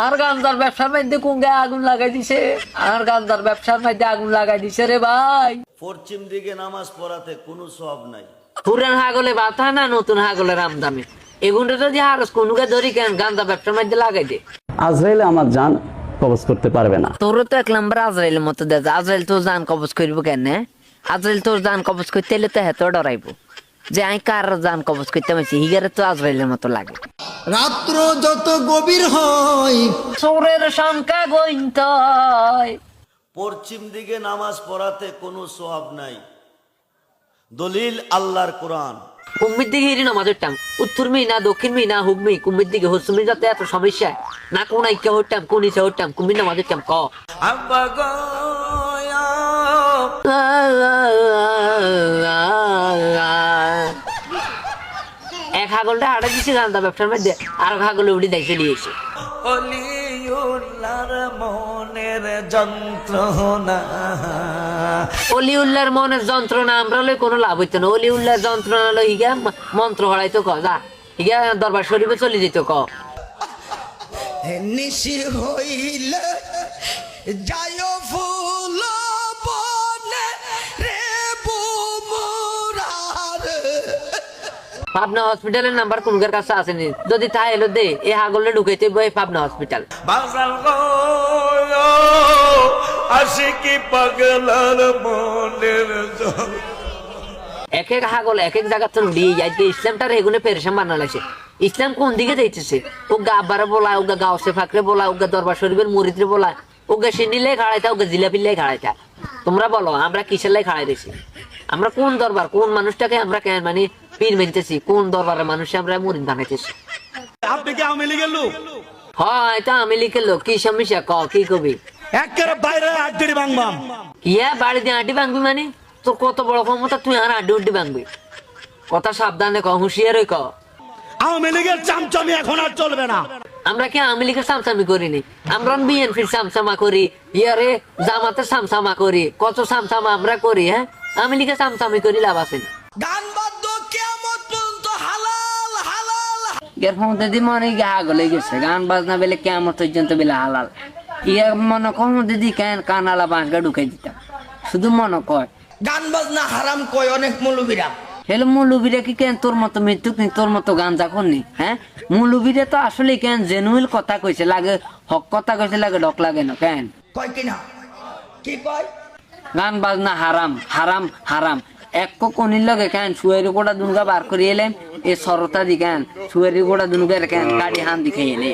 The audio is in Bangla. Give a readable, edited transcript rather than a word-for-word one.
আর গান্দার ব্যবসার মধ্যে কোন আগুন লাগাই দিছে, আর গান্দার ব্যবসার মধ্যে আগুন লাগাই দিছে রে ভাই। পশ্চিম দিকে নামাজ পড়াতে কোনো সওয়াব নাই। পুরান হাগলে বাতা না নতুন হাগলের আমদামে এগুনটা যদি হারস কোনুকে ধরি কেন গান্দা ব্যবসার মধ্যে লাগাই দে। আজরাইল আমার জান কবজ করতে পারবে না। তোর তো এক নম্বর আজরাইলের মতো দেয়, আজরাইল তোর জান কবজ করবো কেন? আজরাইল তোর জান কবজ করতে এলে তো হেত ডরাইবো যে আমি কার জান কবজ করতে পারছি, হিগারে তো আজরাইলের মতো লাগে। রাত্র যত গভীর হয় চোরের সংখ্যা গইন্ত হয়। পশ্চিম দিকে নামাজ পড়াতে কোনো সওয়াব নাই। দলিল আল্লাহর কোরআন। কুম্বির দিকে হিরি নামাজ উঠতাম, উত্তর মি না দক্ষিণ মি না হুগমি, কুম্বির দিকে হসুমি যাতে এত সমস্যা না কোন আইকে হইতাম কোন ইচ্ছা হইতাম কুম্বির নামাজ উঠতাম ক এক হাগলটা আড়া দিছে গান্দা ব্যবসার মধ্যে, আর হাগলে উঠি দেয় চলে এসে অলিউল্লাহর মনের যন্ত্রণা আমরা লই কোনো লাভ হইতো না। অলিউল্লাহর যন্ত্রণা লই হিগা মন্ত্র হড়াইতো ক যা হিগা দরবার শরীফে চলে যেত ক। নিশি হইলে যায় ফুল বনে রে বুমরার। পাবনা হসপিটালের নাম্বার কোনকার কাছে আসেনি, যদি তা এলো দে এই হাগলে ঢুকাইতে বই পাবনা হসপিটাল। এক এক হাগল এক এক জায়গা তো দিয়ে যাইতে ইসলামটার এগুলো পেরেশান বানালাইছে। ইসলাম কোন দিকে যাইতেছে? ওগা আব্বারে বলা, ওগা গাউসে ফাকরে বলা, ওগা দরবার শরীফের মুরিদরে বলা, ওগা সিনিলে খাড়াইতা, ওগা জিলাপিলে খাড়াইতা। তোমরা বলো আমরা কিসের লাই খাড়াই দিছি? আমরা কোন দরবার কোন মানুষটাকে আমরা কেন মানে পীর মানতেছি? কোন দরবারের মানুষে আমরা মুরিদ বানাইতেছি? আপনি কি আওয়ামী লীগের লোক? হয় এটা আমি লিখে লোক, কি সমস্যা ক কি কবি? একেবারে বাইরে আড্ডি ভাঙবাম। ইয়া বাড়িতে আঁটি ভাঙবি মানে? তোর কত বড় ক্ষমতা, তুই আর আড্ডি উড্ডি ভাঙবি? কথা সাবধানে ক, হুঁশিয়ারই ক। আওয়ামী লীগের চামচামি এখন আর চলবে না। আমরা কি আওয়ামী লীগের সামসামি করিনি? আমরা বিএনপির সামসামা করি, ইয়ারে জামাতের সামসামা করি, কত সামসামা আমরা করি। হ্যাঁ আওয়ামী লীগের সামসামি করি লাভ আছে না। গান বাদ্য কিয়ামত পর্যন্ত হালাল হালাল। এর মধ্যে দি মনে গলে গেছে গান বাজনা বেলে কেমন পর্যন্ত বেলে হালাল। ইয়া মনে কর মধ্যে দি কেন কানালা বাঁশগা ঢুকাই দিতাম, শুধু মনে কয় গান বাজনা হারাম কয় অনেক মৌলবীরা। হেলো মৌলবীরা কি কেন তোর মতো মৃত্যু তোর মতো গাঞ্জা করনি? হ্যাঁ মৌলবীরা তো আসলে কেন জেনুইল কথা কইছে, লাগে হক কথা কইছে, লাগে ডক লাগে না কেন কয় কিনা কি কয়? গান বাজনা হারাম হারাম হারাম। এক কোনির লগে কেন সুয়ের গোড়া দুনগা বার করিয়ে এলেন, এ সরতা দি কেন সুয়ের গোড়া দুনগা কেন কাড়ি হান দিকে এলে।